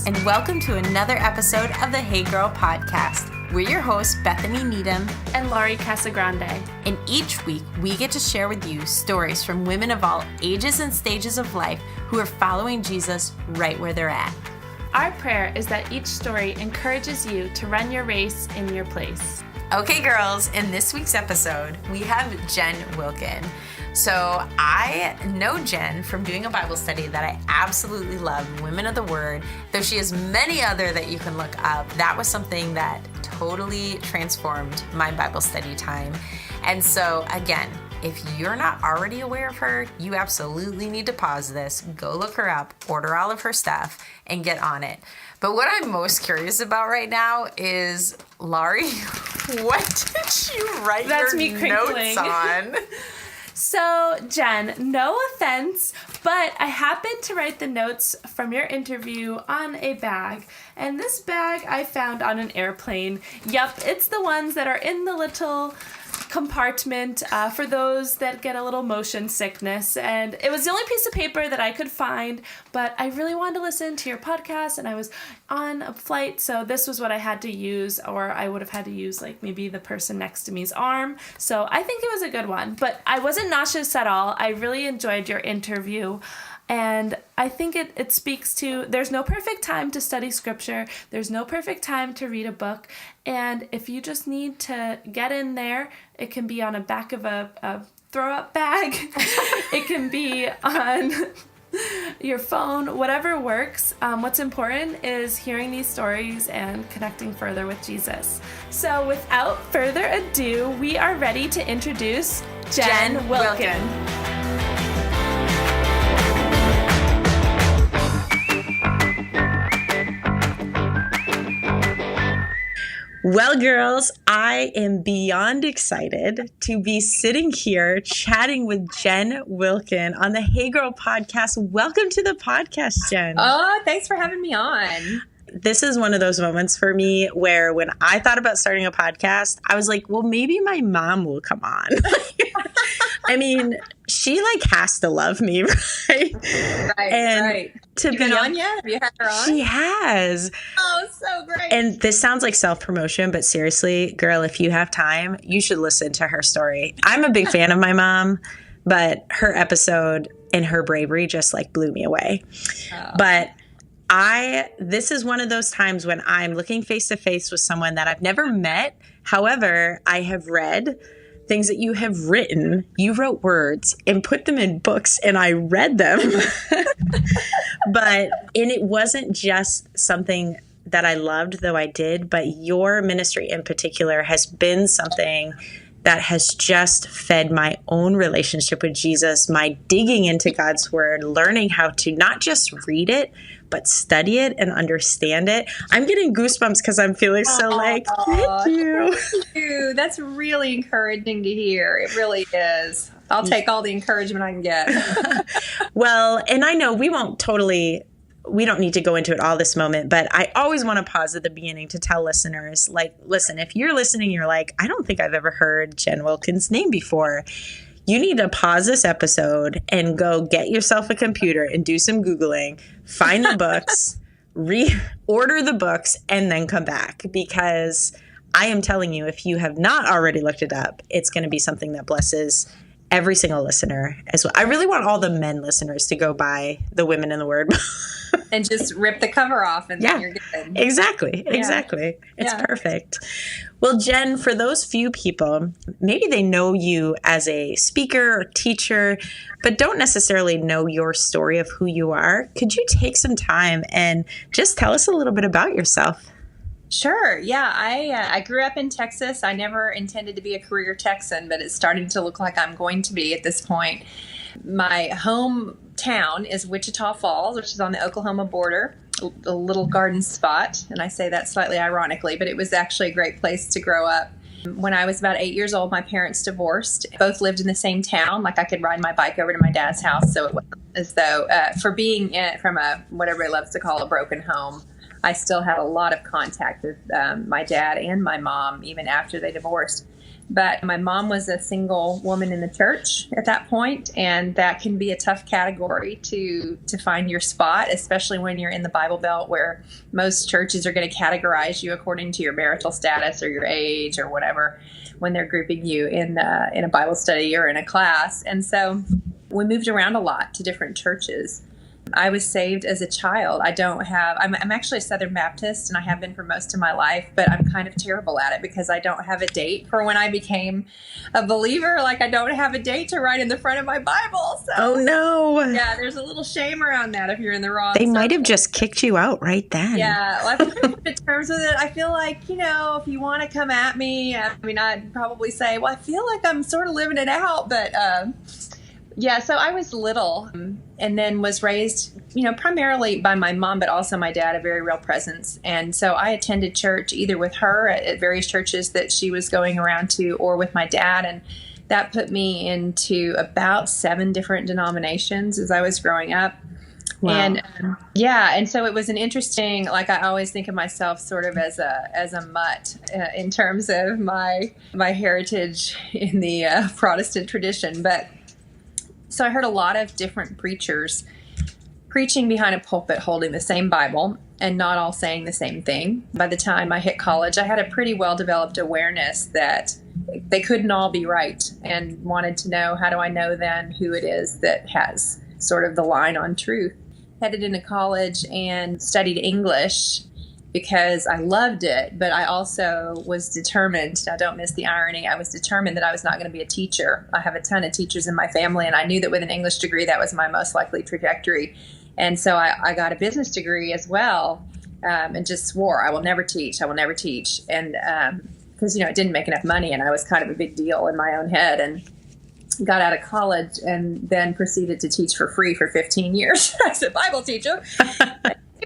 and welcome to another episode of the Hey Girl podcast. We're your hosts, Bethany and Laurie Casagrande. And each week, we get to share with you stories from women of all ages and stages of life who are following Jesus right where they're at. Our prayer is that each story encourages you to run your race in your place. Okay, girls, in this week's episode, we have Jen Wilken. So I know Jen from doing a Bible study that I absolutely love, Women of the Word. Though she has many other that you can look up, that was something that totally transformed my Bible study time. And so again, if you're not already aware of her, you absolutely need to pause this, go look her up, order all of her stuff, and get on it. But what I'm most curious about right now is, Laurie, what did you write your notes on? So, Jen, no offense, but I happened to write the notes from your interview on a bag. And this bag I found on an airplane. Yup, it's the ones that are in the little compartment for those that get a little motion sickness. And it was the only piece of paper that I could find, but I really wanted to listen to your podcast, and I was on a flight, so this was what I had to use, or I would have had to use like maybe the person next to me's arm. So I think it was a good one, but I wasn't nauseous at all. I really enjoyed your interview. And I think it speaks to, there's no perfect time to study scripture. There's no perfect time to read a book. And if you just need to get in there, it can be on the back of a throw-up bag. It can be on your phone, whatever works. What's important is hearing these stories and connecting further with Jesus. So without further ado, we are ready to introduce Jen Wilken. Well, girls, I am beyond excited to be sitting here chatting with Jen Wilken on the Hey Girl podcast. Welcome to the podcast, Jen. Oh, thanks for having me on. This is one of those moments for me where when I thought about starting a podcast, I was like, well, maybe my mom will come on. I mean, she has to love me, right? Right. To been on yet? Have you had her on? She has. Oh, so great. And this sounds like self-promotion, but seriously, girl, if you have time, you should listen to her story. I'm a big fan of my mom, but her episode and her bravery just blew me away. Oh. But this is one of those times when I'm looking face to face with someone that I've never met. However, I have read things that you have written. You wrote words and put them in books, and I read them. And it wasn't just something that I loved, though I did, but your ministry in particular has been something that has just fed my own relationship with Jesus, my digging into God's word, learning how to not just read it, but study it and understand it. I'm getting goosebumps because I'm feeling so thank you. Thank you. That's really encouraging to hear. It really is. I'll take all the encouragement I can get. Well, and I know we don't need to go into it all this moment, but I always want to pause at the beginning to tell listeners, listen, if you're listening, you're like, I don't think I've ever heard Jen Wilken's name before. You need to pause this episode and go get yourself a computer and do some Googling, find the books, order the books, and then come back. Because I am telling you, if you have not already looked it up, it's going to be something that blesses every single listener as well. I really want all the men listeners to go buy the Women in the Word. And just rip the cover off and then you're good. Exactly. It's perfect. Well, Jen, for those few people, maybe they know you as a speaker or teacher, but don't necessarily know your story of who you are. Could you take some time and just tell us a little bit about yourself? Sure. Yeah. I grew up in Texas. I never intended to be a career Texan, but it's starting to look like I'm going to be at this point. My hometown is Wichita Falls, which is on the Oklahoma border, a little garden spot. And I say that slightly ironically, but it was actually a great place to grow up. When I was about 8 years old, my parents divorced. Both lived in the same town. I could ride my bike over to my dad's house. So it wasn't as though, for being from what everybody loves to call a broken home, I still had a lot of contact with my dad and my mom, even after they divorced. But my mom was a single woman in the church at that point, and that can be a tough category to find your spot, especially when you're in the Bible Belt, where most churches are going to categorize you according to your marital status or your age or whatever when they're grouping you in a Bible study or in a class. And so we moved around a lot to different churches. I was saved as a child. I'm actually a Southern Baptist, and I have been for most of my life, but I'm kind of terrible at it because I don't have a date for when I became a believer. Like, I don't have a date to write in the front of my Bible. So, oh, no. Yeah, there's a little shame around that if you're in the wrong. They might have just kicked you out right then. Yeah, well, I've come to terms with it. I feel like, if you want to come at me, I'd probably say, well, I feel like I'm sort of living it out, but yeah, so I was little and then was raised, primarily by my mom, but also my dad, a very real presence. And so I attended church either with her at various churches that she was going around to or with my dad. And that put me into about 7 different denominations as I was growing up. Wow. And and so it was an interesting, like, I always think of myself sort of as a mutt in terms of my heritage in the Protestant tradition. But so I heard a lot of different preachers preaching behind a pulpit holding the same Bible and not all saying the same thing. By the time I hit college, I had a pretty well-developed awareness that they couldn't all be right, and wanted to know, how do I know then who it is that has sort of the line on truth? Headed into college and studied English because I loved it, but I also was determined. Now, don't miss the irony. I was determined that I was not going to be a teacher. I have a ton of teachers in my family, and I knew that with an English degree, that was my most likely trajectory. And so I got a business degree as well, and just swore, I will never teach. I will never teach. And because, it didn't make enough money, and I was kind of a big deal in my own head, and got out of college and then proceeded to teach for free for 15 years as a Bible teacher.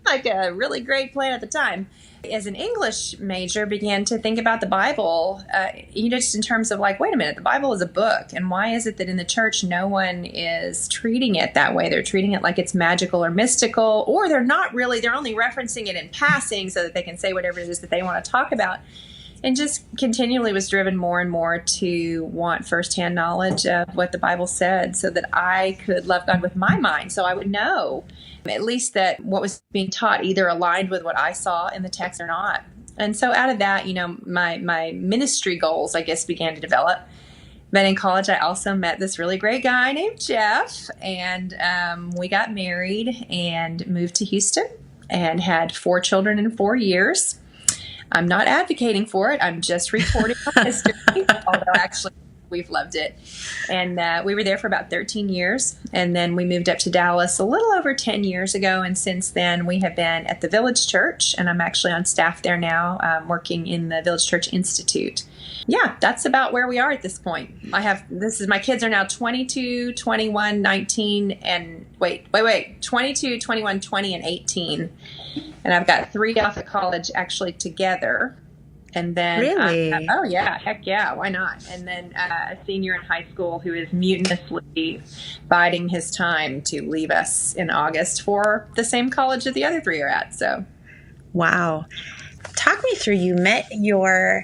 Like a really great plan at the time. As an English major, began to think about the Bible, just in terms of like, wait a minute, the Bible is a book. And why is it that in the church, no one is treating it that way? They're treating it like it's magical or mystical, or they're not really, they're only referencing it in passing so that they can say whatever it is that they want to talk about. And just continually was driven more and more to want firsthand knowledge of what the Bible said so that I could love God with my mind. So I would know at least that what was being taught either aligned with what I saw in the text or not. And so out of that, my ministry goals, I guess, began to develop. But in college, I also met this really great guy named Jeff, and we got married and moved to Houston and had 4 children in 4 years. I'm not advocating for it. I'm just reporting on history, although actually we've loved it. And we were there for about 13 years. And then we moved up to Dallas a little over 10 years ago. And since then, we have been at the Village Church. And I'm actually on staff there now, working in the Village Church Institute. Yeah, that's about where we are at this point. My kids are now 22, 21, 19, and 22, 21, 20, and 18. And I've got 3 off of college actually together. And then, really? Oh yeah, heck yeah, why not? And then a senior in high school who is mutinously biding his time to leave us in August for the same college that the other 3 are at. So, wow. Talk me through. You met your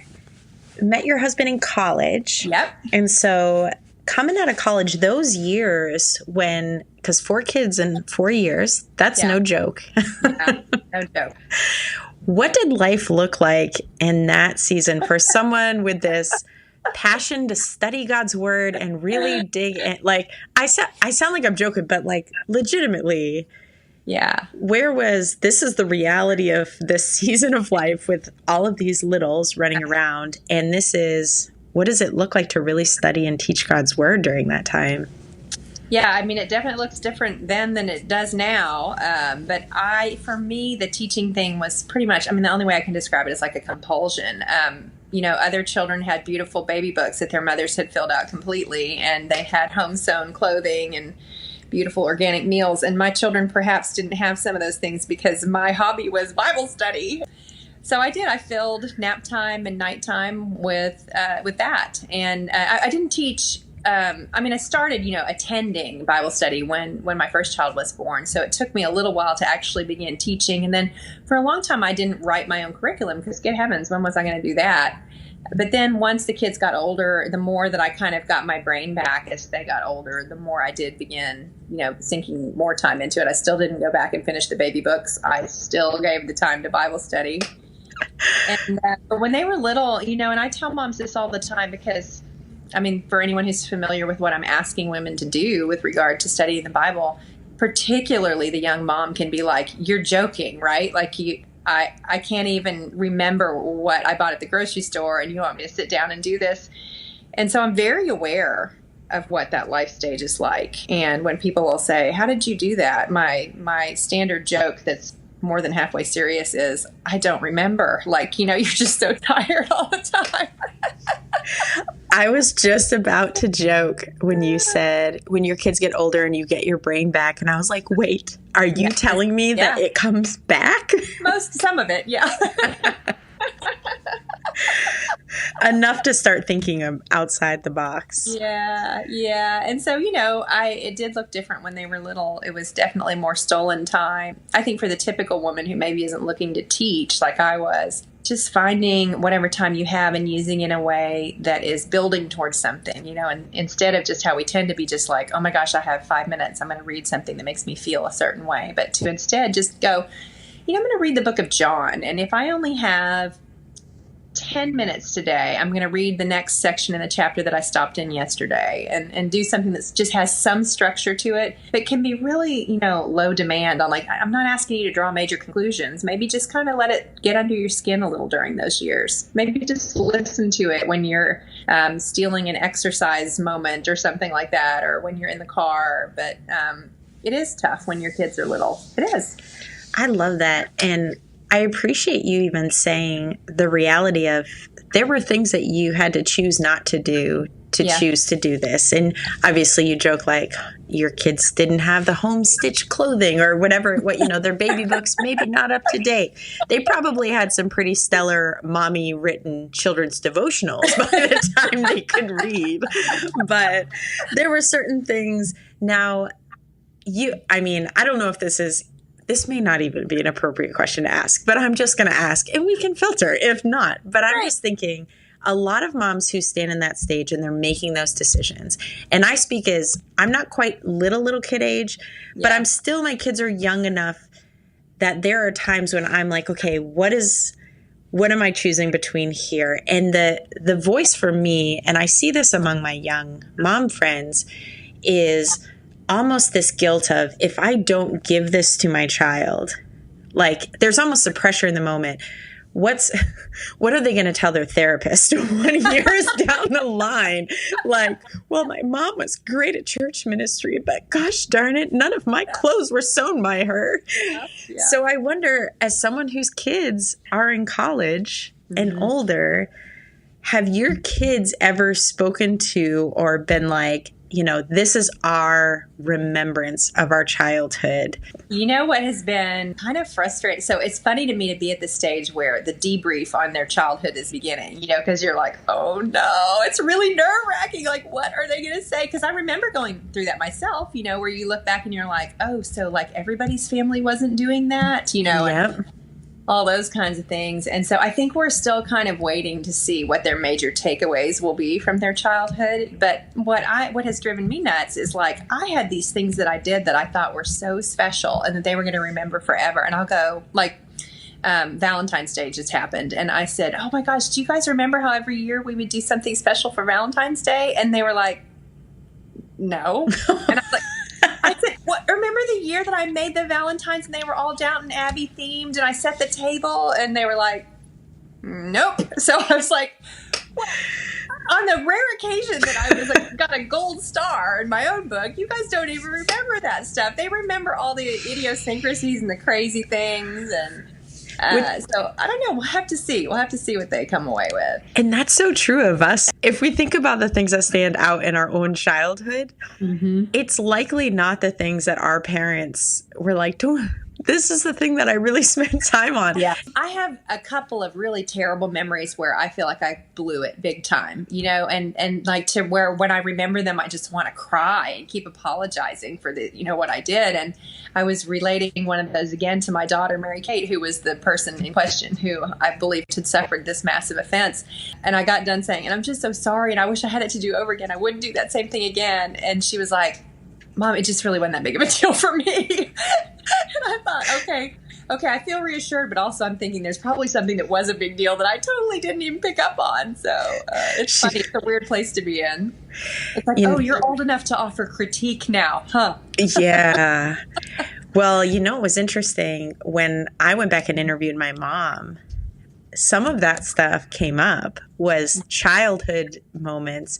husband in college. Yep. And so coming out of college, those years because 4 kids in 4 years, that's no joke. Yeah, no joke. What did life look like in that season for someone with this passion to study God's word and really dig in? Like, I sound like I'm joking, but like legitimately, yeah. This is the reality of this season of life with all of these littles running around. And what does it look like to really study and teach God's word during that time? Yeah, it definitely looks different then than it does now. But for me, the teaching thing was pretty much, the only way I can describe it is like a compulsion. Other children had beautiful baby books that their mothers had filled out completely, and they had home sewn clothing and beautiful organic meals. And my children perhaps didn't have some of those things because my hobby was Bible study. So I did. I filled nap time and nighttime with that. And I didn't teach. I started, attending Bible study when my first child was born. So it took me a little while to actually begin teaching. And then for a long time, I didn't write my own curriculum because, good heavens, when was I going to do that? But then once the kids got older, the more that I kind of got my brain back as they got older, the more I did begin, sinking more time into it. I still didn't go back and finish the baby books. I still gave the time to Bible study. And but when they were little, and I tell moms this all the time because, for anyone who's familiar with what I'm asking women to do with regard to studying the Bible, particularly the young mom can be like, you're joking, right? Like I can't even remember what I bought at the grocery store and you want me to sit down and do this. And so I'm very aware of what that life stage is like. And when people will say, how did you do that? My standard joke that's more than halfway serious is, I don't remember. Like, you're just so tired all the time. I was just about to joke when you said, when your kids get older and you get your brain back. And I was like, wait, are you telling me that it comes back? Some of it, yeah. Enough to start thinking of outside the box. Yeah. And so, it did look different when they were little. It was definitely more stolen time. I think for the typical woman who maybe isn't looking to teach like I was, just finding whatever time you have and using it in a way that is building towards something, and instead of just how we tend to be just like, oh my gosh, I have 5 minutes, I'm going to read something that makes me feel a certain way, but to instead just go, I'm going to read the book of John. And if I only have 10 minutes today, I'm going to read the next section in the chapter that I stopped in yesterday and do something that just has some structure to it, but can be really, low demand on, like, I'm not asking you to draw major conclusions. Maybe just kind of let it get under your skin a little during those years. Maybe just listen to it when you're stealing an exercise moment or something like that, or when you're in the car. But it is tough when your kids are little. It is. I love that. And I appreciate you even saying the reality of there were things that you had to choose not to do to choose to do this. And obviously you joke like your kids didn't have the home stitched clothing or whatever, their baby books maybe not up to date. They probably had some pretty stellar mommy written children's devotionals by the time they could read. But there were certain things. Now, I don't know if this may not even be an appropriate question to ask, but I'm just going to ask and we can filter if not. But I'm just thinking a lot of moms who stand in that stage and they're making those decisions. And I speak as I'm not quite little kid age, but I'm still, my kids are young enough that there are times when I'm like, okay, what am I choosing between here? And the voice for me, and I see this among my young mom friends, is almost this guilt of, if I don't give this to my child, like there's almost a pressure in the moment. What are they going to tell their therapist 20 years down the line? Like, well, my mom was great at church ministry, but gosh darn it, none of my clothes were sewn by her. Yeah. So I wonder, as someone whose kids are in college and older, have your kids ever spoken to or been like, this is our remembrance of our childhood? What has been kind of frustrating? So it's funny to me to be at the stage where the debrief on their childhood is beginning, because you're like, oh no, it's really nerve wracking. Like, what are they going to say? Because I remember going through that myself, where you look back and you're like, oh, so like everybody's family wasn't doing that, Yep. all those kinds of things. And so I think we're still kind of waiting to see what their major takeaways will be from their childhood. But what has driven me nuts is like, I had these things that I did that I thought were so special and that they were going to remember forever. And I'll go like, Valentine's Day just happened. And I said, oh my gosh, do you guys remember how every year we would do something special for Valentine's Day? And they were like, no. And I was like, I said, what? Remember the year that I made the Valentines and they were all Downton Abbey themed and I set the table? And they were like, nope. So I was like, what? On the rare occasion that I was like, got a gold star in my own book, you guys don't even remember that stuff. They remember all the idiosyncrasies and the crazy things. And so I don't know. We'll have to see. We'll have to see what they come away with. And that's so true of us. If we think about the things that stand out in our own childhood, it's likely not the things that our parents were like, this is the thing that I really spent time on. Yeah. I have a couple of really terrible memories where I feel like I blew it big time, and like to where when I remember them, I just want to cry and keep apologizing for what I did. And I was relating one of those again to my daughter, Mary Kate, who was the person in question who I believed had suffered this massive offense. And I got done saying, and I'm just so sorry. And I wish I had it to do over again. I wouldn't do that same thing again. And she was like, Mom, it just really wasn't that big of a deal for me. And I thought, okay, I feel reassured, but also I'm thinking there's probably something that was a big deal that I totally didn't even pick up on. So it's funny. It's a weird place to be in. It's like, you're old enough to offer critique now, huh? Yeah. Well, it was interesting. When I went back and interviewed my mom, some of that stuff came up was childhood moments.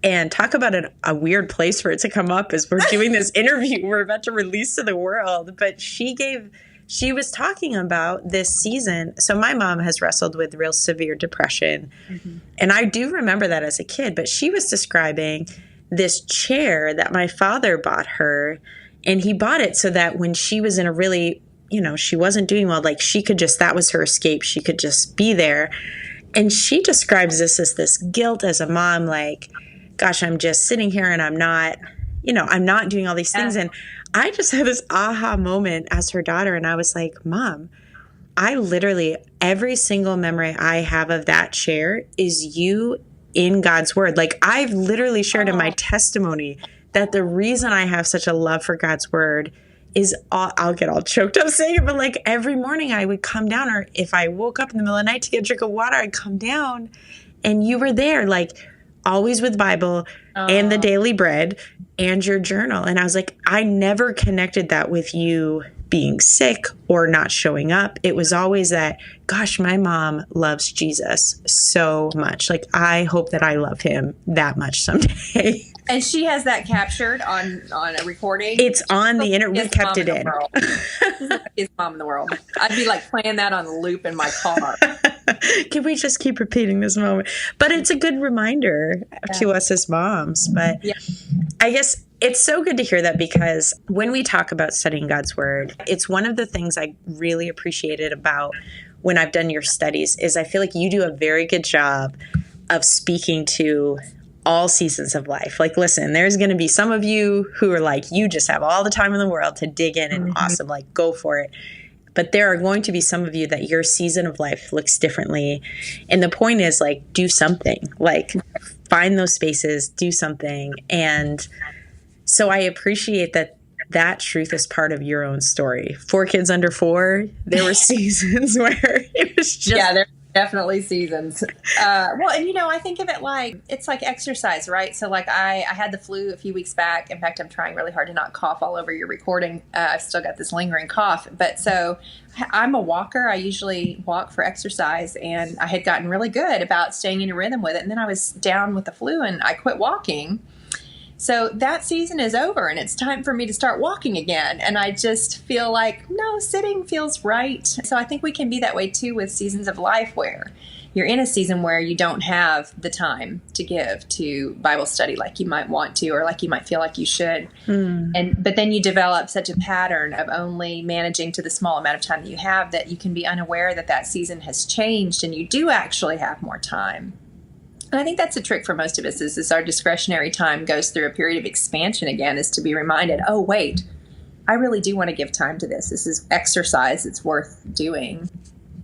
And talk about a weird place for it to come up as we're doing this interview we're about to release to the world. But she was talking about this season. So my mom has wrestled with real severe depression. Mm-hmm. And I do remember that as a kid. But she was describing this chair that my father bought her. And he bought it so that when she was in a really, she wasn't doing well, like she could just, that was her escape. She could just be there. And she describes this as this guilt as a mom, like, gosh, I'm just sitting here and I'm not doing all these things. And I just had this aha moment as her daughter. And I was like, Mom, I literally, every single memory I have of that chair is you in God's word. Like I've literally shared in my testimony that the reason I have such a love for God's word is I'll get all choked up saying it, but like every morning I would come down, or if I woke up in the middle of the night to get a drink of water, I'd come down and you were there, like always with Bible and the daily bread and your journal. And I was like, I never connected that with you being sick or not showing up. It was always that, gosh, my mom loves Jesus so much. Like, I hope that I love him that much someday. And she has that captured on a recording. It's on the internet. We kept it in. His mom in the world. I'd be like playing that on loop in my car. Can we just keep repeating this moment? But it's a good reminder to us as moms. But I guess it's so good to hear that, because when we talk about studying God's word, it's one of the things I really appreciated about when I've done your studies is I feel like you do a very good job of speaking to all seasons of life. Like, listen, there's going to be some of you who are like, you just have all the time in the world to dig in and awesome, like go for it. But there are going to be some of you that your season of life looks differently. And the point is, like, do something, like find those spaces, do something. And so I appreciate that truth is part of your own story. 4 kids under 4, there were seasons where it was just... Yeah, there are definitely seasons. Well, and I think of it like, it's like exercise, right? So like I had the flu a few weeks back. In fact, I'm trying really hard to not cough all over your recording. I've still got this lingering cough. But so I'm a walker. I usually walk for exercise, and I had gotten really good about staying in a rhythm with it. And then I was down with the flu and I quit walking. So that season is over and it's time for me to start walking again. And I just feel like, no, sitting feels right. So I think we can be that way too with seasons of life where you're in a season where you don't have the time to give to Bible study like you might want to, or like you might feel like you should. But then you develop such a pattern of only managing to the small amount of time that you have that you can be unaware that season has changed and you do actually have more time. And I think that's a trick for most of us is our discretionary time goes through a period of expansion again, is to be reminded, oh, wait, I really do want to give time to this. This is exercise. It's worth doing.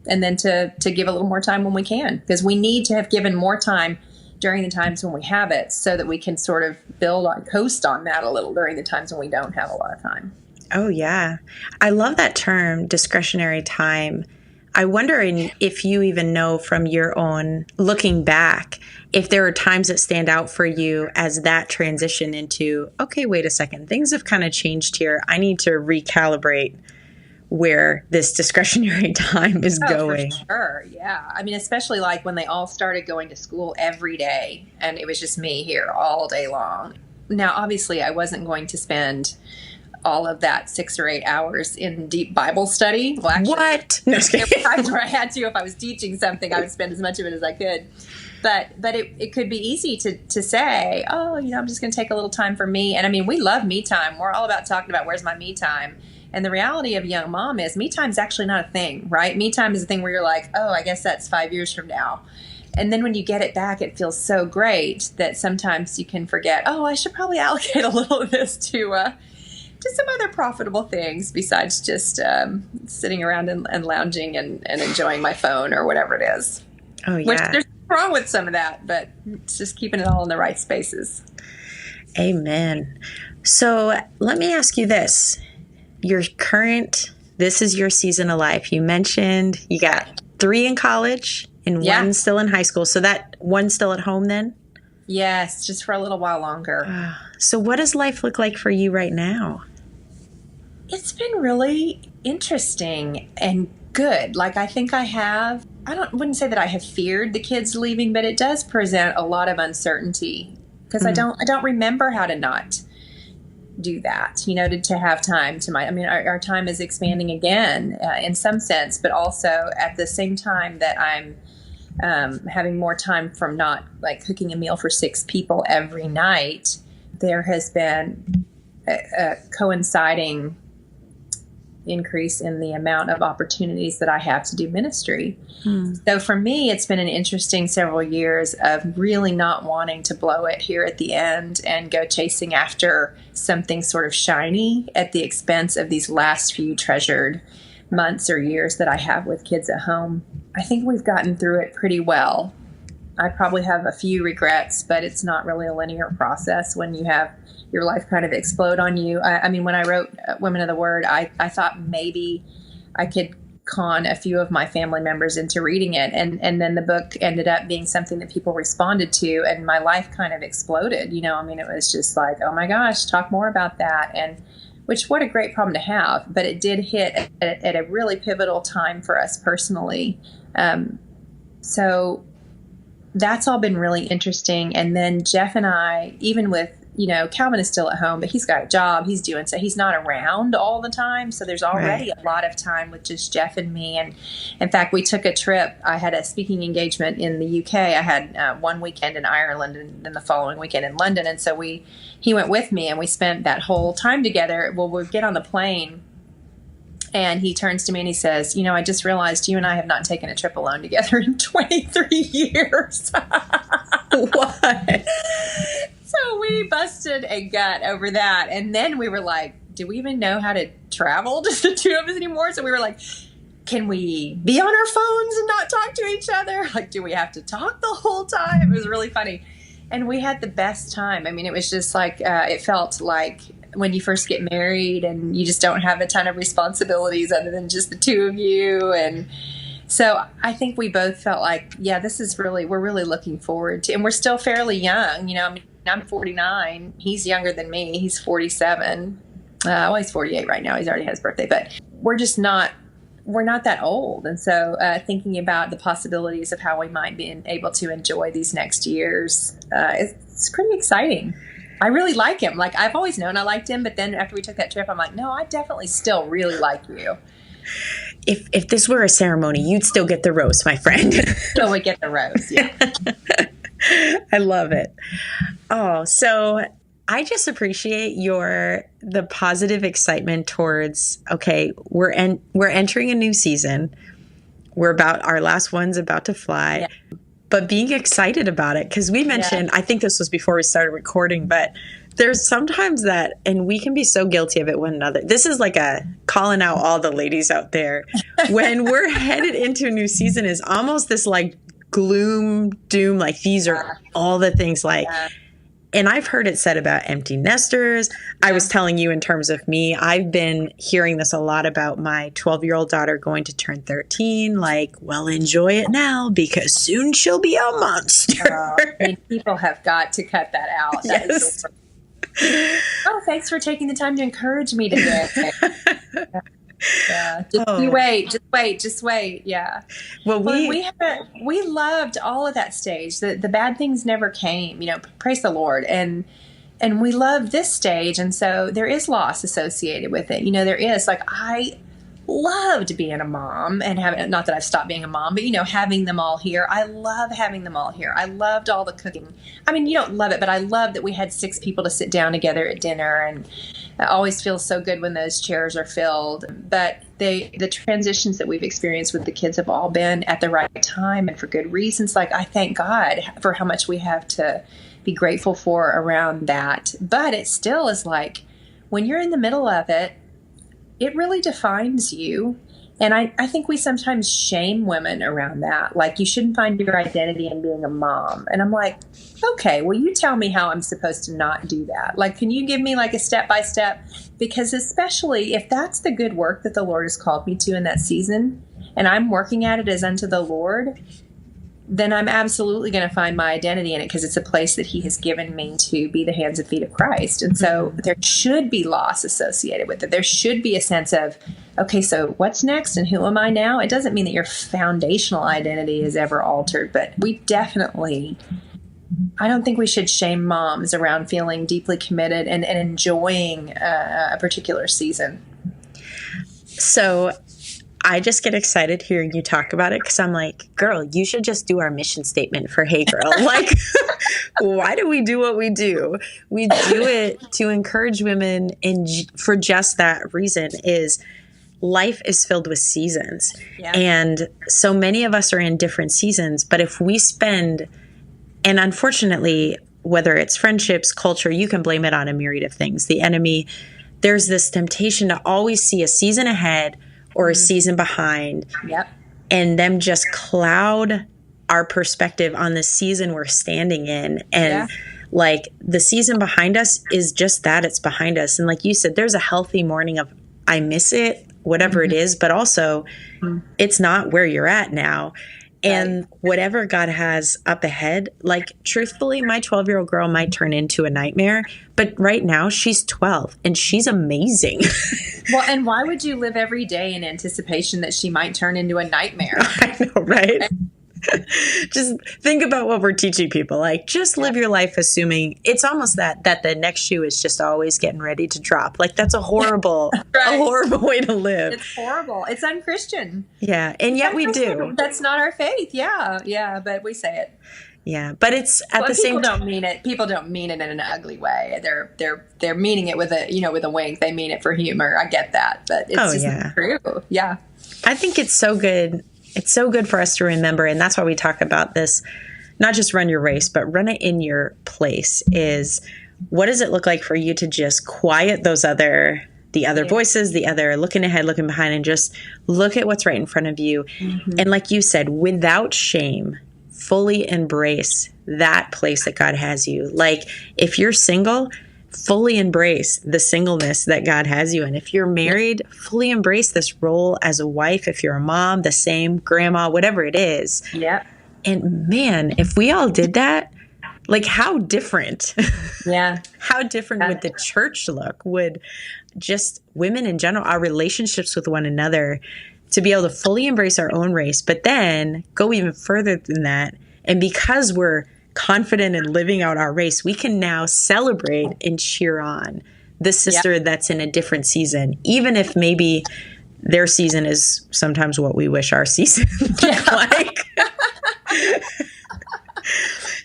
And then to give a little more time when we can, because we need to have given more time during the times when we have it so that we can sort of coast on that a little during the times when we don't have a lot of time. Oh, yeah. I love that term, discretionary time. I wonder if you even know from your own looking back, if there are times that stand out for you as that transition into, okay, wait a second, things have kind of changed here. I need to recalibrate where this discretionary time is going. For sure. Yeah. I mean, especially like when they all started going to school every day and it was just me here all day long. Now, obviously, I wasn't going to spend all of that 6 or 8 hours in deep Bible study. Well, actually, what? No, there were times where I had to. If I was teaching something, I would spend as much of it as I could. But it could be easy to say, oh, I'm just going to take a little time for me. And I mean, we love me time. We're all about talking about where's my me time. And the reality of a young mom is me time is actually not a thing, right? Me time is a thing where you're like, oh, I guess that's 5 years from now. And then when you get it back, it feels so great that sometimes you can forget, oh, I should probably allocate a little of this to some other profitable things besides just sitting around and lounging and enjoying my phone or whatever it is. Oh, yeah. Which there's nothing wrong with some of that, but it's just keeping it all in the right spaces. Amen. So let me ask you this. This is your season of life. You mentioned you got 3 in college and 1 still in high school. So that 1 still at home then? Yes, just for a little while longer. So what does life look like for you right now? It's been really interesting and good. Like, I think wouldn't say that I have feared the kids leaving, but it does present a lot of uncertainty because I don't remember how to not do that, to have time our time is expanding again in some sense, but also at the same time that I'm having more time from not like cooking a meal for 6 people every night. There has been a coinciding increase in the amount of opportunities that I have to do ministry. So for me, it's been an interesting several years of really not wanting to blow it here at the end and go chasing after something sort of shiny at the expense of these last few treasured months or years that I have with kids at home. I think we've gotten through it pretty well. I probably have a few regrets, but it's not really a linear process when you have your life kind of explode on you. I mean, when I wrote Women of the Word, I thought maybe I could con a few of my family members into reading it. And then the book ended up being something that people responded to, and my life kind of exploded. It was just like, oh my gosh, talk more about that. And what a great problem to have. But it did hit at a really pivotal time for us personally. So that's all been really interesting. And then Jeff and I, even with, Calvin is still at home, but he's got a job. He's doing so. He's not around all the time. So there's already a lot of time with just Jeff and me. And in fact, we took a trip. I had a speaking engagement in the UK. I had 1 weekend in Ireland and then the following weekend in London. And so he went with me and we spent that whole time together. Well, we get on the plane and he turns to me and he says, I just realized you and I have not taken a trip alone together in 23 years. What? So we busted a gut over that. And then we were like, do we even know how to travel, just the 2 of us anymore? So we were like, can we be on our phones and not talk to each other? Like, do we have to talk the whole time? It was really funny. And we had the best time. I mean, it was just like, it felt like when you first get married and you just don't have a ton of responsibilities other than just the 2 of you. And so I think we both felt like, yeah, we're really looking forward to, and we're still fairly young. I'm 49. He's younger than me. He's 47. He's 48 right now. He's already had his birthday, but we're not that old. And so thinking about the possibilities of how we might be able to enjoy these next years, it's pretty exciting. I really like him. Like, I've always known I liked him, but then after we took that trip, I'm like, no, I definitely still really like you. If this were a ceremony, you'd still get the rose, my friend. Still would get the rose, yeah. I love it. Oh, so I just appreciate the positive excitement towards, okay, we're entering a new season. Our last one's about to fly. Yeah. But being excited about it, because we mentioned, I think this was before we started recording, but there's sometimes that, and we can be so guilty of it one another. This is like a calling out all the ladies out there. When we're headed into a new season, is almost this like gloom, doom, like these are all the things like, and I've heard it said about empty nesters. I was telling you in terms of me, I've been hearing this a lot about my 12-year-old daughter going to turn 13. Like, well, enjoy it now because soon she'll be a monster. People have got to cut that out. That is so thanks for taking the time to encourage me today. Yeah, just wait. Yeah. Well, we loved all of that stage. The bad things never came. Praise the Lord, and we love this stage, and so there is loss associated with it. There is, like, loved being a mom and having, not that I've stopped being a mom, but, having them all here. I love having them all here. I loved all the cooking. I mean, you don't love it, but I love that we had 6 people to sit down together at dinner, and it always feels so good when those chairs are filled. But the transitions that we've experienced with the kids have all been at the right time and for good reasons. Like, I thank God for how much we have to be grateful for around that. But it still is like, when you're in the middle of it, it really defines you. And I think we sometimes shame women around that. Like, you shouldn't find your identity in being a mom. And I'm like, okay, well, you tell me how I'm supposed to not do that. Like, can you give me like a step-by-step? Because especially if that's the good work that the Lord has called me to in that season, and I'm working at it as unto the Lord, then I'm absolutely going to find my identity in it, because it's a place that he has given me to be the hands and feet of Christ. And so there should be loss associated with it. There should be a sense of, okay, so what's next and who am I now? It doesn't mean that your foundational identity is ever altered, but we definitely, I don't think we should shame moms around feeling deeply committed and enjoying a particular season. So I just get excited hearing you talk about it, because I'm like, girl, you should just do our mission statement for Hey Girl. Like, why do we do what we do? We do it to encourage women, and for just that reason is life is filled with seasons. Yeah. And so many of us are in different seasons, but if we spend, and unfortunately, whether it's friendships, culture, you can blame it on a myriad of things. The enemy, there's this temptation to always see a season ahead or a season behind, and them just cloud our perspective on the season we're standing in. And like, the season behind us is just that, it's behind us. And like you said, there's a healthy mourning of, I miss it, whatever it is, but also it's not where you're at now. And whatever God has up ahead, like, truthfully, my 12-year-old girl might turn into a nightmare, but right now she's 12 and she's amazing. Well, and why would you live every day in anticipation that she might turn into a nightmare? I know, right? Just think about what we're teaching people. Like, just live your life assuming it's almost that the next shoe is just always getting ready to drop. Like, that's a horrible, a horrible way to live. It's horrible. It's unchristian. Yeah. And yet we do. That's not our faith. Yeah. Yeah. But we say it. Yeah. But it's at the same time. People don't mean it. People don't mean it in an ugly way. They're meaning it with a wink. They mean it for humor. I get that. But it's just true. Yeah. I think it's so good. It's so good for us to remember, and that's why we talk about this, not just run your race, but run it in your place, is what does it look like for you to just quiet the other voices, the other looking ahead, looking behind, and just look at what's right in front of you. And like you said, without shame, fully embrace that place that God has you. Like, if you're single, fully embrace the singleness that God has you in. If you're married, fully embrace this role as a wife. If you're a mom, the same, grandma, whatever it is. Yeah. And man, if we all did that, like, how different? Yeah. How different would the church look? Would just women in general, our relationships with one another, to be able to fully embrace our own race, but then go even further than that. And because we're confident in living out our race, we can now celebrate and cheer on the sister that's in a different season, even if maybe their season is sometimes what we wish our season looked like.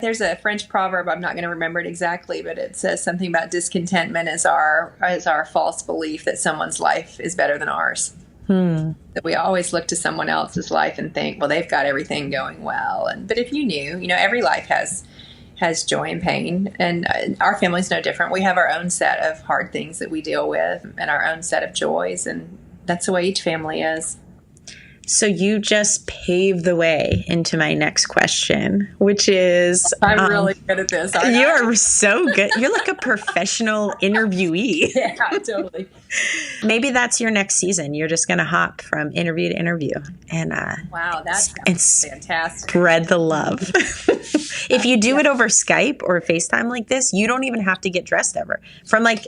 There's a French proverb, I'm not going to remember it exactly, but it says something about discontentment as our false belief that someone's life is better than ours. That we always look to someone else's life and think, well, they've got everything going well. But if you knew, every life has joy and pain, and our family's no different. We have our own set of hard things that we deal with and our own set of joys, and that's the way each family is. So you just paved the way into my next question, which is... I'm really good at this. You are so good. You're like a professional interviewee. Yeah, totally. Maybe that's your next season. You're just going to hop from interview to interview. And wow, that's fantastic. Spread the love. If you do it over Skype or FaceTime like this, you don't even have to get dressed ever.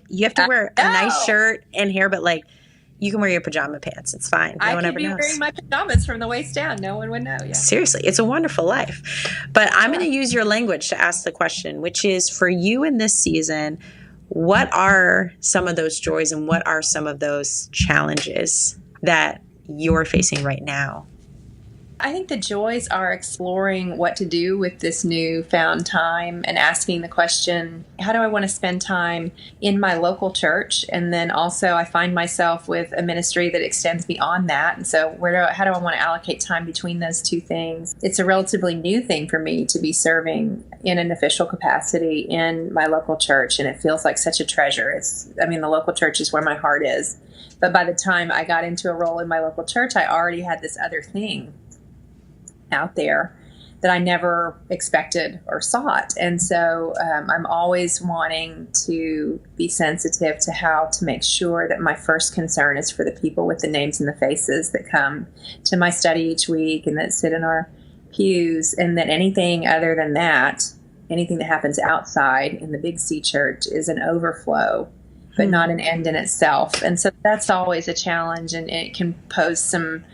You have to wear a nice shirt and hair, but you can wear your pajama pants. It's fine. No one ever knows. I could be wearing my pajamas from the waist down. No one would know. Yeah. Seriously, it's a wonderful life. But I'm going to use your language to ask the question, which is, for you in this season, what are some of those joys and what are some of those challenges that you're facing right now? I think the joys are exploring what to do with this newfound time and asking the question, how do I want to spend time in my local church? And then also I find myself with a ministry that extends beyond that. And so how do I want to allocate time between those two things? It's a relatively new thing for me to be serving in an official capacity in my local church. And it feels like such a treasure. The local church is where my heart is. But by the time I got into a role in my local church, I already had this other thing out there that I never expected or sought. And so I'm always wanting to be sensitive to how to make sure that my first concern is for the people with the names and the faces that come to my study each week and that sit in our pews, and that anything other than that, anything that happens outside in the Big C church is an overflow, but not an end in itself. And so that's always a challenge, and it can pose some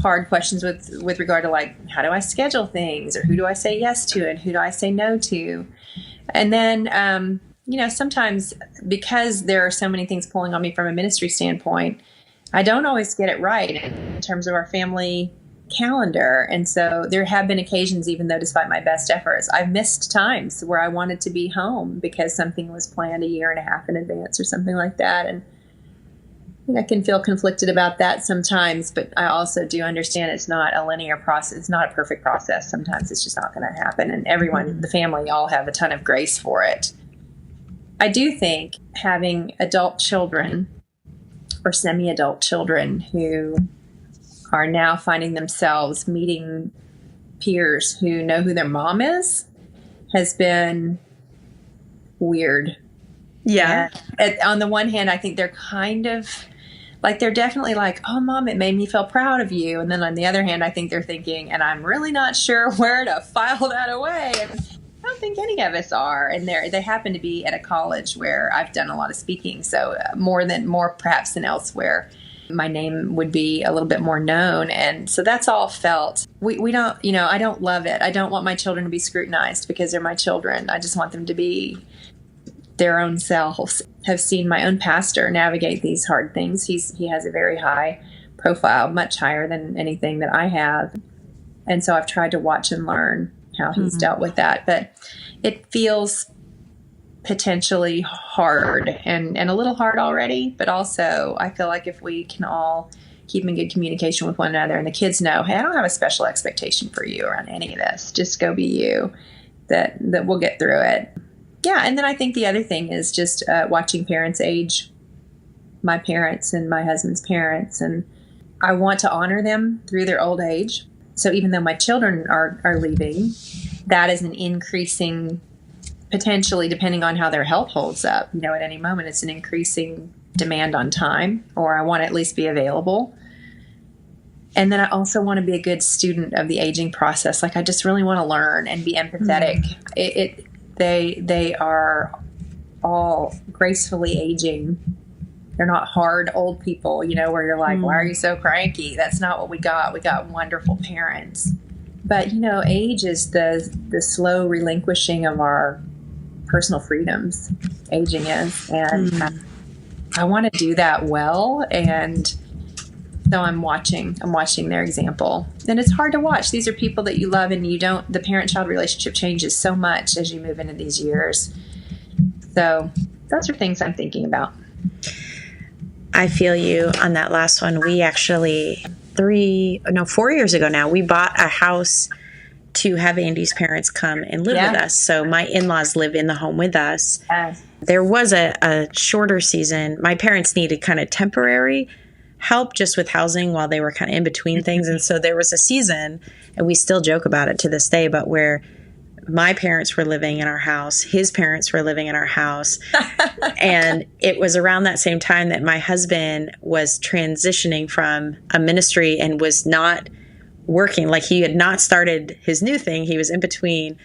hard questions with regard to, like, how do I schedule things, or who do I say yes to and who do I say no to? And then, sometimes because there are so many things pulling on me from a ministry standpoint, I don't always get it right in terms of our family calendar. And so there have been occasions, even though despite my best efforts, I've missed times where I wanted to be home because something was planned a year and a half in advance or something like that. And I can feel conflicted about that sometimes, but I also do understand it's not a linear process. It's not a perfect process. Sometimes it's just not going to happen. And everyone, the family, all have a ton of grace for it. I do think having adult children or semi-adult children who are now finding themselves meeting peers who know who their mom is has been weird. Yeah. On the one hand, I think they're kind of like, they're definitely like, oh, Mom, it made me feel proud of you. And then on the other hand, I think they're thinking, and I'm really not sure where to file that away. And I don't think any of us are. And they happen to be at a college where I've done a lot of speaking. So more perhaps than elsewhere, my name would be a little bit more known. And so that's all felt. We don't, I don't love it. I don't want my children to be scrutinized because they're my children. I just want them to be their own selves. Have seen my own pastor navigate these hard things. He has a very high profile, much higher than anything that I have. And so I've tried to watch and learn how he's dealt with that. But it feels potentially hard and a little hard already. But also I feel like if we can all keep in good communication with one another, and the kids know, hey, I don't have a special expectation for you around any of this. Just go be you, that we'll get through it. Yeah, and then I think the other thing is just watching parents age, my parents and my husband's parents, and I want to honor them through their old age. So even though my children are leaving, that is an increasing, potentially, depending on how their health holds up, at any moment, it's an increasing demand on time, or I want to at least be available. And then I also want to be a good student of the aging process. Like, I just really want to learn and be empathetic. They are all gracefully aging. They're not hard old people, where you're like, why are you so cranky? That's not what we got. We got wonderful parents. But, age is the slow relinquishing of our personal freedoms. Aging is. And I want to do that well. And so I'm watching their example. And it's hard to watch. These are people that you love, and the parent-child relationship changes so much as you move into these years. So those are things I'm thinking about. I feel you on that last one. We actually 4 years ago now, we bought a house to have Andy's parents come and live with us. So my in-laws live in the home with us. Yes. There was a shorter season. My parents needed kind of temporary help just with housing while they were kind of in between things. And so there was a season, and we still joke about it to this day, but where my parents were living in our house, his parents were living in our house. And it was around that same time that my husband was transitioning from a ministry and was not working. Like, he had not started his new thing. He was in between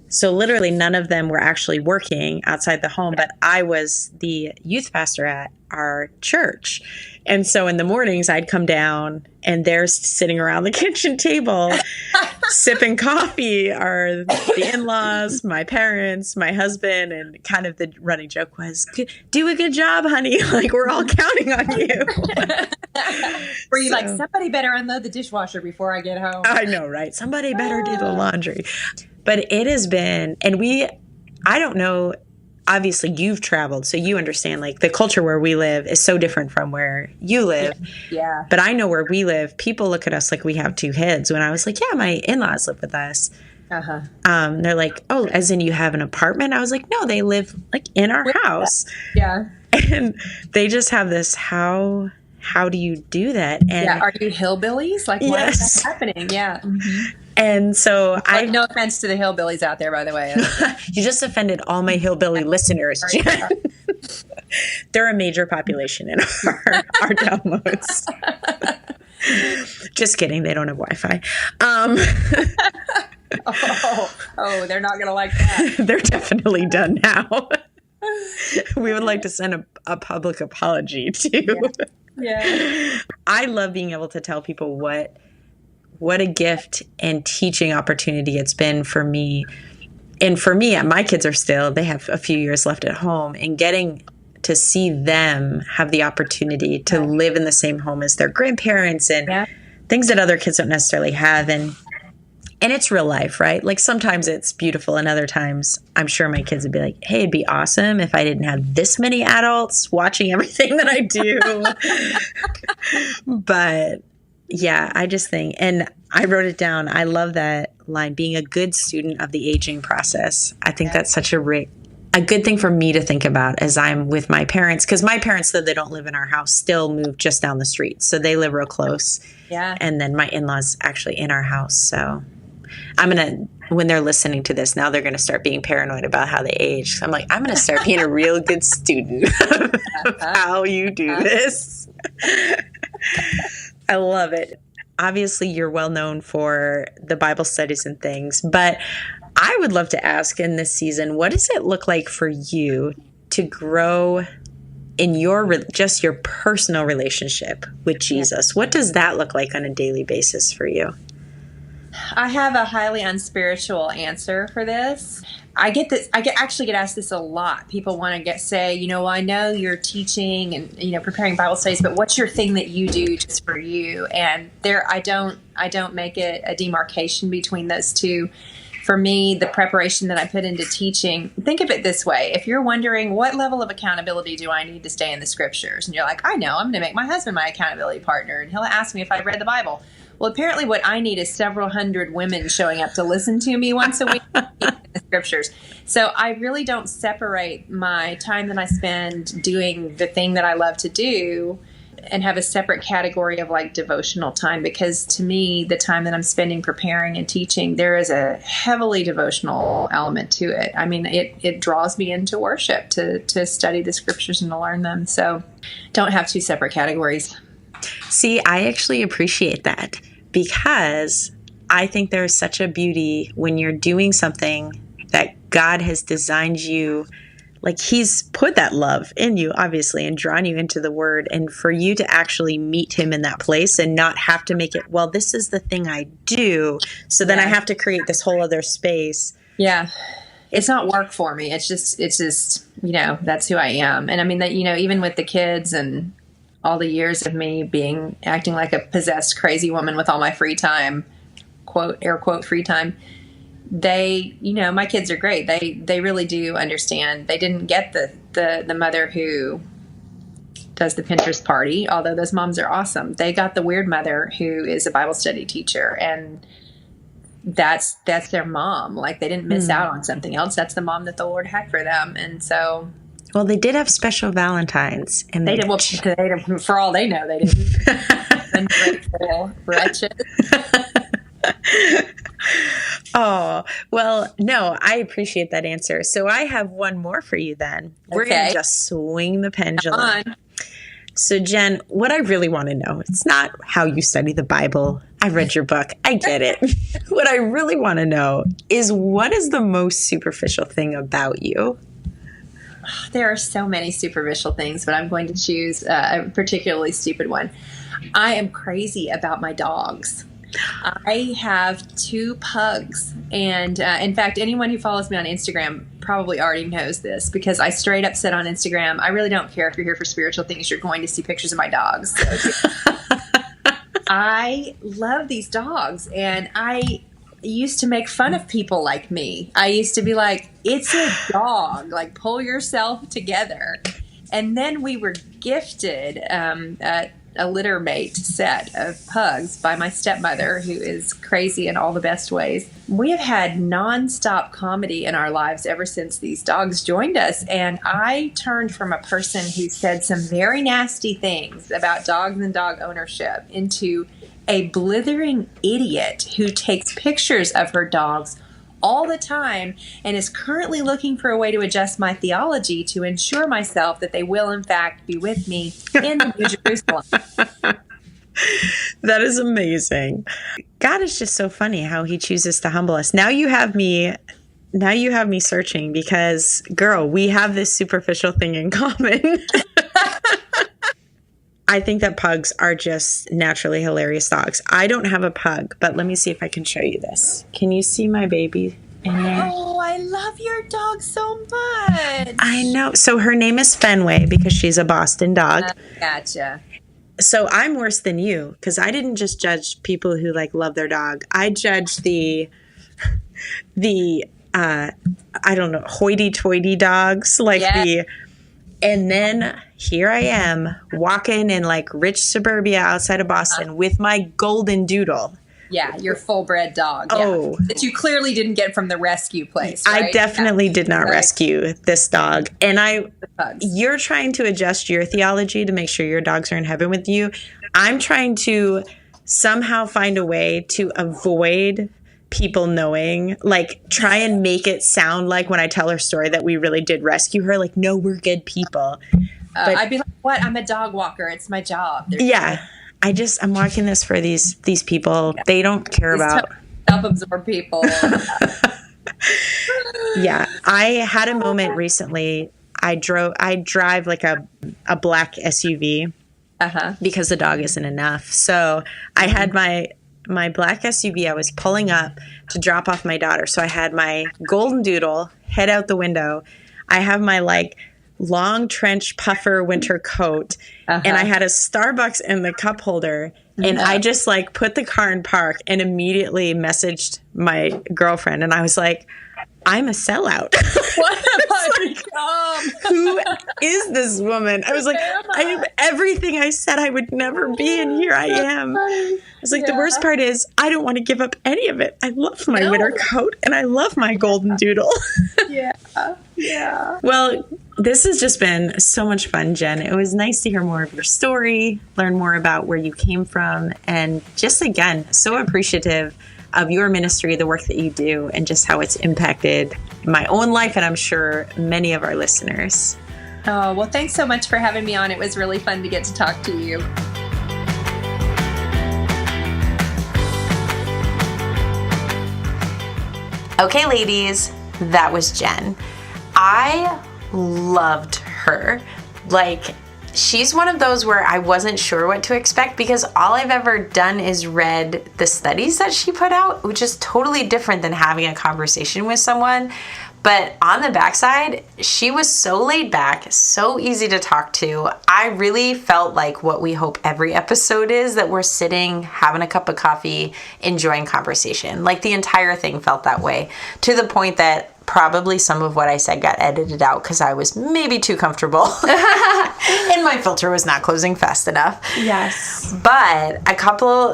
So literally none of them were actually working outside the home, but I was the youth pastor at our church. And so in the mornings I'd come down and they're sitting around the kitchen table sipping coffee are the in-laws, my parents, my husband, and kind of the running joke was, do a good job, honey. Like, we're all counting on you. Were you like, somebody better unload the dishwasher before I get home? I know, right? Somebody better do the laundry. But it has been, and I don't know, obviously you've traveled, so you understand, like, the culture where we live is so different from where you live. Yeah. But I know where we live, people look at us like we have two heads. When I was like, yeah, my in-laws live with us. Uh-huh. They're like, oh, as in you have an apartment? I was like, no, they live like in our house. Yeah. And they just have this, how do you do that? And are you hillbillies? Like, why is that happening? Yeah. Mm-hmm. And so no offense to the hillbillies out there, by the way. You just offended all my hillbilly listeners, Jen. They're a major population in our downloads. Just kidding. They don't have Wi-Fi. They're not going to like that. They're definitely done now. We would like to send a public apology too. Yeah. I love being able to tell people what a gift and teaching opportunity it's been for me. And for me, my kids they have a few years left at home, and getting to see them have the opportunity to live in the same home as their grandparents and things that other kids don't necessarily have. And it's real life, right? Like, sometimes it's beautiful, and other times I'm sure my kids would be like, hey, it'd be awesome if I didn't have this many adults watching everything that I do. But yeah, I just think, and I wrote it down, I love that line, being a good student of the aging process. I think that's such a good thing for me to think about as I'm with my parents, because my parents, though they don't live in our house, still move just down the street. So they live real close. Yeah. And then my in-laws actually in our house. So when they're listening to this now, they're going to start being paranoid about how they age. So I'm like, I'm going to start being a real good student of how you do this. I love it. Obviously, you're well known for the Bible studies and things, but I would love to ask in this season, what does it look like for you to grow in just your personal relationship with Jesus? What does that look like on a daily basis for you? I have a highly unspiritual answer for this. I actually get asked this a lot. People want to say, I know you're teaching and, preparing Bible studies, but what's your thing that you do just for you? And I don't make it a demarcation between those two. For me, the preparation that I put into teaching, think of it this way. If you're wondering what level of accountability do I need to stay in the scriptures? And you're like, I know, I'm going to make my husband my accountability partner, and he'll ask me if I've read the Bible. Well, apparently what I need is several hundred women showing up to listen to me once a week in the scriptures. So I really don't separate my time that I spend doing the thing that I love to do and have a separate category of like devotional time, because to me, the time that I'm spending preparing and teaching, there is a heavily devotional element to it. I mean, it draws me into worship to study the scriptures and to learn them. So don't have two separate categories. See, I actually appreciate that, because I think there's such a beauty when you're doing something that God has designed you, like He's put that love in you, obviously, and drawn you into the Word, and for you to actually meet Him in that place and not have to make it, well, this is the thing I do, so then I have to create this whole other space. Yeah. It's not work for me. It's just, that's who I am. And I mean that, even with the kids and all the years of me acting like a possessed crazy woman with all my free time, quote, air quote, free time, they, my kids are great. They really do understand. They didn't get the mother who does the Pinterest party, although those moms are awesome. They got the weird mother who is a Bible study teacher, and that's their mom. Like, they didn't miss out on something else. That's the mom that the Lord had for them. And so, well, they did have special Valentines, and they did. Well, for all they know, they didn't. Ungrateful wretches. Oh, well, no, I appreciate that answer. So I have one more for you then. We're going to just swing the pendulum. So, Jen, what I really want to know, it's not how you study the Bible. I read your book. I get it. What I really want to know is, what is the most superficial thing about you? There are so many superficial things, but I'm going to choose a particularly stupid one. I am crazy about my dogs. I have 2 pugs. And in fact, anyone who follows me on Instagram probably already knows this, because I straight up said on Instagram, I really don't care if you're here for spiritual things. You're going to see pictures of my dogs. So, I love these dogs, and I used to make fun of people like me. I used to be like, it's a dog, like, pull yourself together. And then we were gifted a litter mate set of pugs by my stepmother, who is crazy in all the best ways. We have had nonstop comedy in our lives ever since these dogs joined us. And I turned from a person who said some very nasty things about dogs and dog ownership into a blithering idiot who takes pictures of her dogs all the time and is currently looking for a way to adjust my theology to ensure myself that they will in fact be with me in the New Jerusalem. That is amazing. God is just so funny how he chooses to humble us. Now you have me searching, because, girl, we have this superficial thing in common. I think that pugs are just naturally hilarious dogs. I don't have a pug, but let me see if I can show you this. Can you see my baby in here? Oh, I love your dog so much. I know. So her name is Fenway because she's a Boston dog. Gotcha. So I'm worse than you, because I didn't just judge people who like love their dog. I judged the I don't know, hoity-toity dogs, like and then here I am walking in like rich suburbia outside of Boston with my golden doodle. Yeah, your full-bred dog. Oh. That you clearly didn't get from the rescue place, right? I definitely did not rescue this dog. And you're trying to adjust your theology to make sure your dogs are in heaven with you. I'm trying to somehow find a way to avoid people knowing, like, try and make it sound like when I tell her story that we really did rescue her. Like, no, we're good people. But I'd be like, what? I'm a dog walker. It's my job. I'm watching this for these people. Yeah. They don't care about self-absorbed people. Yeah. I had a moment recently. I drive like a black SUV because the dog isn't enough. So I had my black SUV. I was pulling up to drop off my daughter. So I had my golden doodle, head out the window. I have my like long trench puffer winter coat, and I had a Starbucks in the cup holder, and I just like put the car in park and immediately messaged my girlfriend, and I was like, I'm a sellout. What have I become? Who is this woman? I was like, I have everything I said I would never be, and here I am. I was like, the worst part is I don't want to give up any of it. I love my winter coat, and I love my golden doodle. Yeah. Well, this has just been so much fun, Jen. It was nice to hear more of your story, learn more about where you came from, and just, again, so appreciative of your ministry, the work that you do, and just how it's impacted my own life, and I'm sure many of our listeners. Oh, well, thanks so much for having me on. It was really fun to get to talk to you. Okay, ladies, that was Jen. I loved her. Like, she's one of those where I wasn't sure what to expect, because all I've ever done is read the studies that she put out, which is totally different than having a conversation with someone. But on the backside, she was so laid back, so easy to talk to. I really felt like what we hope every episode is, that we're sitting, having a cup of coffee, enjoying conversation. Like, the entire thing felt that way, to the point that probably some of what I said got edited out because I was maybe too comfortable and my filter was not closing fast enough. Yes. But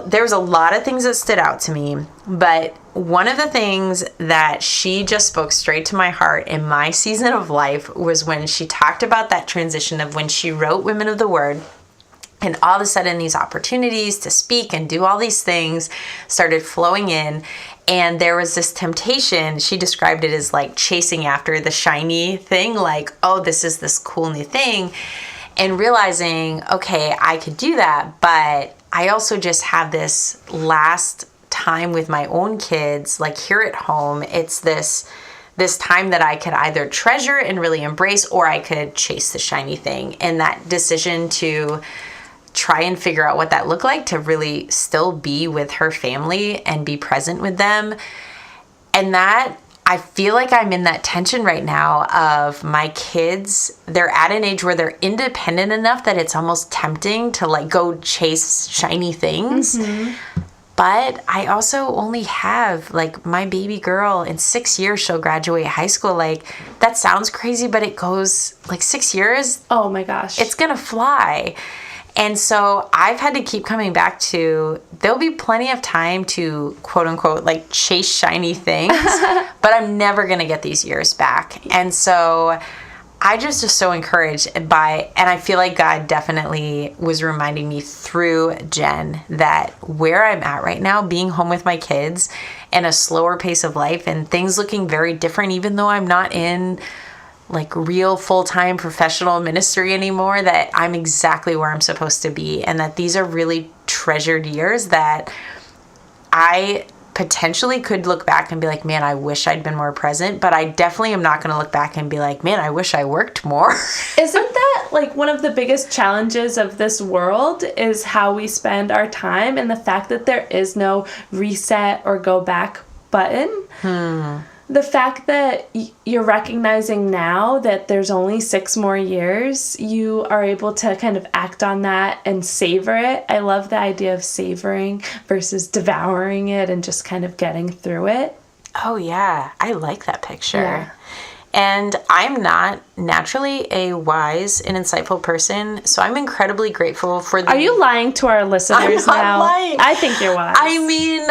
there was a lot of things that stood out to me, but one of the things that she just spoke straight to my heart in my season of life was when she talked about that transition of when she wrote Women of the Word. And all of a sudden, these opportunities to speak and do all these things started flowing in. And there was this temptation. She described it as like chasing after the shiny thing, like, oh, this is this cool new thing. and realizing, okay, I could do that, but I also just have this last time with my own kids, like here at home. It's this time that I could either treasure and really embrace, or I could chase the shiny thing. And that decision to try and figure out what that looked like, to really still be with her family and be present with them. And that, I feel like I'm in that tension right now of my kids. They're at an age where they're independent enough that it's almost tempting to like go chase shiny things. But I also only have like my baby girl in 6 years, she'll graduate high school. Like that sounds crazy, but it goes like 6 years. Oh my gosh. It's going to fly. And so I've had to keep coming back to, there'll be plenty of time to quote unquote like chase shiny things, but I'm never going to get these years back. And so I just so encouraged by, and I feel like God definitely was reminding me through Jen that where I'm at right now, being home with my kids and a slower pace of life and things looking very different, even though I'm not in like real full-time professional ministry anymore, that I'm exactly where I'm supposed to be, and that these are really treasured years that I potentially could look back and be like, man, I wish I'd been more present, but I definitely am not going to look back and be like, man, I wish I worked more. Isn't that like one of the biggest challenges of this world, is how we spend our time, and the fact that there is no reset or go back button? The fact that you're recognizing now that there's only 6 more years, you are able to kind of act on that and savor it. I love the idea of savoring versus devouring it and just kind of getting through it. Oh, yeah. I like that picture. Yeah. And I'm not naturally a wise and insightful person, so I'm incredibly grateful for the... Are you lying to our listeners I'm not now? lying. I think you're wise. I mean,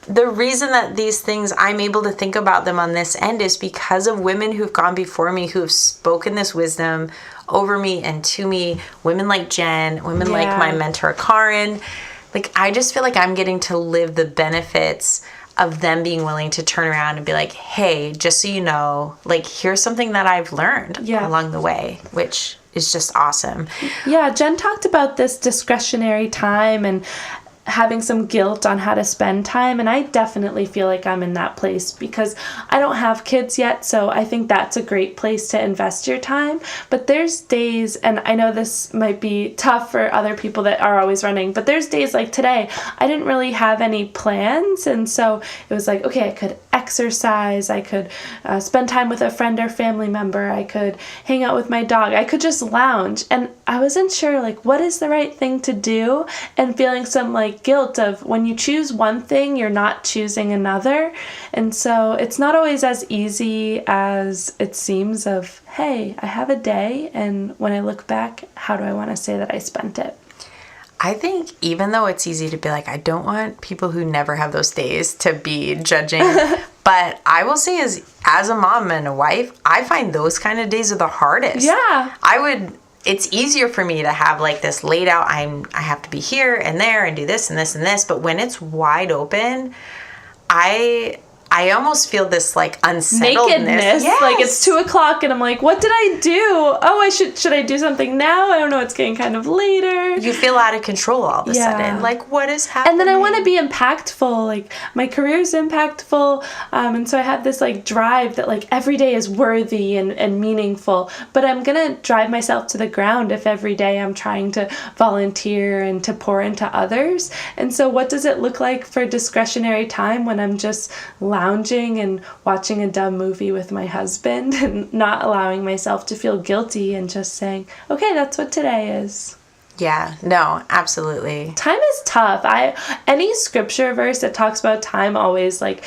the reason that these things, I'm able to think about them on this end, is because of women who've gone before me, who have spoken this wisdom over me and to me. Women like Jen, women like my mentor, Karin. Like, I just feel like I'm getting to live the benefits of them being willing to turn around and be like, hey, just so you know, like, here's something that I've learned along the way, which is just awesome. Yeah, Jen talked about this discretionary time and having some guilt on how to spend time, and I definitely feel like I'm in that place because I don't have kids yet, so I think that's a great place to invest your time. But there's days, and I know this might be tough for other people that are always running, but there's days like today, I didn't really have any plans, and so it was like, okay, I could exercise, I could spend time with a friend or family member, I could hang out with my dog, I could just lounge, and I wasn't sure like what is the right thing to do, and feeling some like guilt of when you choose one thing, you're not choosing another. And so it's not always as easy as it seems of, hey, I have a day, and when I look back, how do I want to say that I spent it? I think even though it's easy to be like, I don't want people who never have those days to be judging, but I will say as a mom and a wife, I find those kind of days are the hardest. Yeah. It's easier for me to have like this laid out, I have to be here and there and do this and this and this, but when it's wide open, I almost feel this like unsettledness. Nakedness. Yes. Like it's 2:00 and I'm like, what did I do? Oh, should I do something now? I don't know. It's getting kind of later. You feel out of control all of a sudden. Like, what is happening? And then I want to be impactful. Like my career's impactful. And so I have this like drive that like every day is worthy and meaningful. But I'm going to drive myself to the ground if every day I'm trying to volunteer and to pour into others. And so what does it look like for discretionary time when I'm just lounging and watching a dumb movie with my husband and not allowing myself to feel guilty and just saying, okay, that's what today is. Yeah, no, absolutely. Time is tough. Any scripture verse that talks about time always like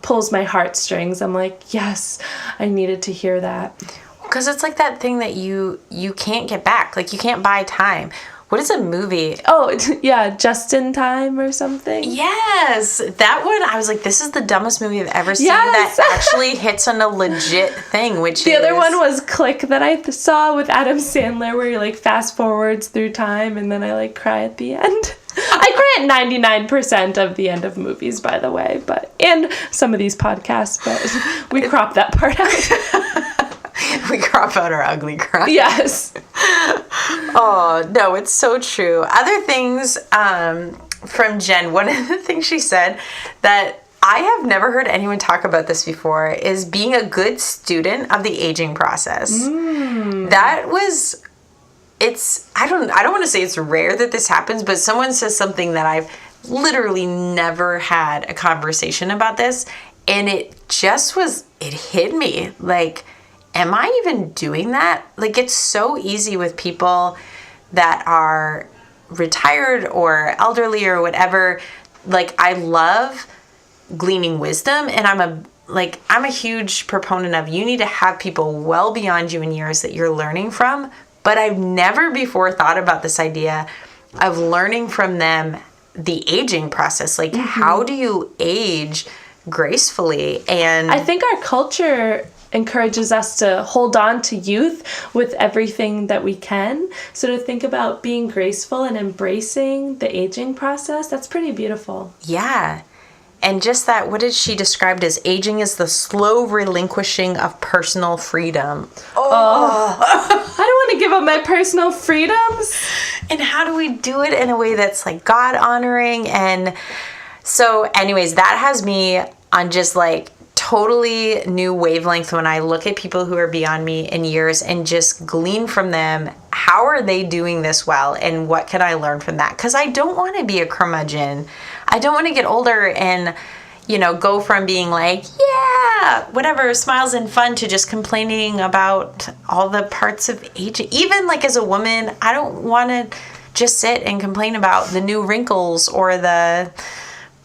pulls my heartstrings. I'm like, yes, I needed to hear that. Because it's like that thing that you can't get back. Like you can't buy time. What is a movie? Oh, yeah, Just in Time or something. Yes. That one, I was like, this is the dumbest movie I've ever seen that actually hits on a legit thing, which The other one was Click that I saw with Adam Sandler where he like fast forwards through time and then I like cry at the end. I cry at 99% of the end of movies, by the way, and some of these podcasts, but we crop that part out. We crop out our ugly cry. Yes. Oh, no, it's so true. Other things from Jen, one of the things she said that I have never heard anyone talk about this before is being a good student of the aging process. That was, I don't want to say it's rare that this happens, but someone says something that I've literally never had a conversation about this, and it hit me. Like, am I even doing that? Like, it's so easy with people that are retired or elderly or whatever. Like, I love gleaning wisdom, and I'm a huge proponent of, you need to have people well beyond you in years that you're learning from, but I've never before thought about this idea of learning from them the aging process. Like, how do you age gracefully? And I think our culture encourages us to hold on to youth with everything that we can. So to think about being graceful and embracing the aging process, that's pretty beautiful. yeah. And just that, what did she describe as aging is the slow relinquishing of personal freedom. I don't want to give up my personal freedoms. And how do we do it in a way that's like God honoring? And so anyways, that has me on just like totally new wavelength when I look at people who are beyond me in years and just glean from them, how are they doing this well? And what can I learn from that? Because I don't want to be a curmudgeon. I don't want to get older and, go from being like, yeah, whatever, smiles and fun, to just complaining about all the parts of aging. Even like as a woman, I don't want to just sit and complain about the new wrinkles or the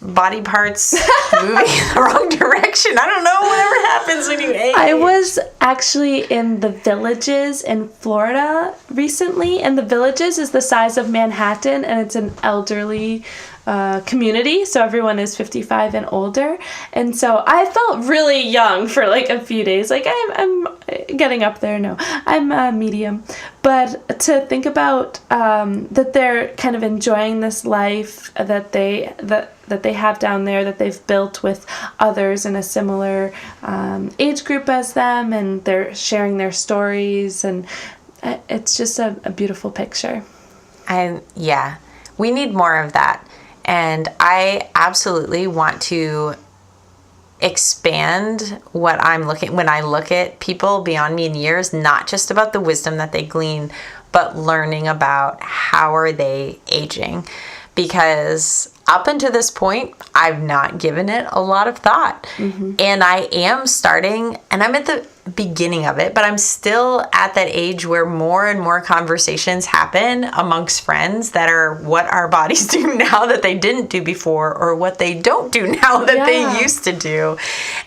body parts moving in the wrong direction. I don't know, whatever happens when you age. I was actually in the Villages in Florida recently, and the Villages is the size of Manhattan, and it's an elderly community, so everyone is 55 and older. And so I felt really young for like a few days. Like I'm getting up there. No, I'm medium. But to think about that they're kind of enjoying this life that they have down there, that they've built with others in a similar age group as them, and they're sharing their stories, and it's just a beautiful picture. We need more of that. And I absolutely want to expand what I'm looking, when I look at people beyond me in years, not just about the wisdom that they glean, but learning about how are they aging. Because up until this point, I've not given it a lot of thought. And I am starting, and I'm at the beginning of it, but I'm still at that age where more and more conversations happen amongst friends that are what our bodies do now that they didn't do before, or what they don't do now that they used to do.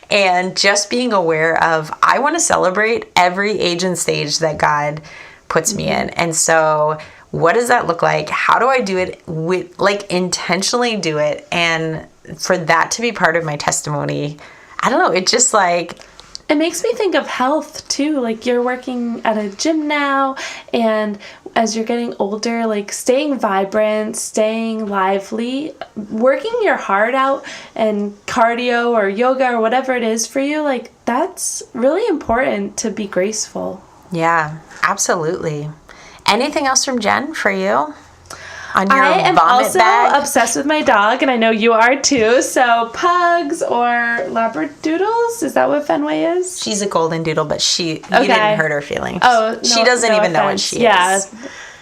And just being aware of, I want to celebrate every age and stage that God puts me in. And so what does that look like? How do I do it with, like, intentionally do it? And for that to be part of my testimony, I don't know, it just like... It makes me think of health too. Like, you're working at a gym now, and as you're getting older, like staying vibrant, staying lively, working your heart out, and cardio or yoga or whatever it is for you, like that's really important to be graceful. Yeah, absolutely. Anything else from Jen for you? On your I am vomit also bag? obsessed with my dog, and I know you are too. So pugs or labradoodles, is that what Fenway is? She's a golden doodle, but you didn't hurt her feelings. Oh, no, she doesn't even know what she is.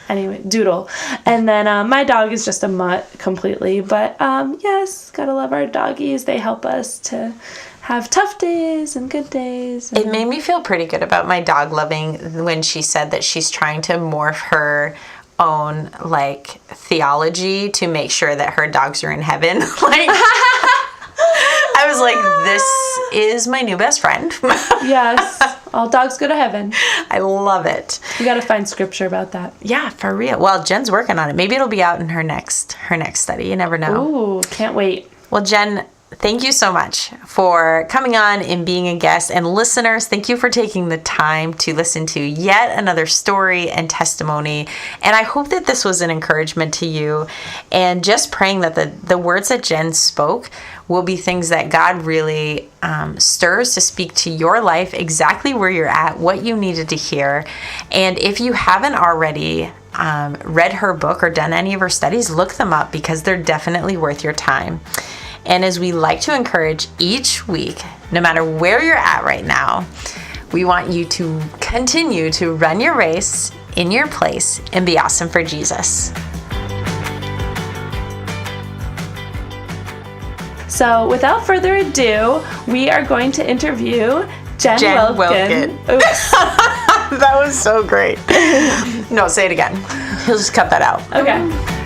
Anyway, doodle. And then my dog is just a mutt completely. But yes, gotta love our doggies. They help us to have tough days and good days. It made me feel pretty good about my dog loving when she said that she's trying to morph her own like theology to make sure that her dogs are in heaven. Like, I was like, this is my new best friend. Yes, all dogs go to heaven. I love it. We got to find scripture about that. Yeah, for real. Well, Jen's working on it. Maybe it'll be out in her next study. You never know. Ooh, can't wait. Well, Jen, thank you so much for coming on and being a guest. And listeners, thank you for taking the time to listen to yet another story and testimony. And I hope that this was an encouragement to you, and just praying that the words that Jen spoke will be things that God really stirs to speak to your life, exactly where you're at, what you needed to hear. And if you haven't already read her book or done any of her studies, look them up, because they're definitely worth your time. And as we like to encourage each week, no matter where you're at right now, we want you to continue to run your race in your place and be awesome for Jesus. So without further ado, we are going to interview Jen Wilken. Oops. That was so great. No, say it again. He'll just cut that out. Okay.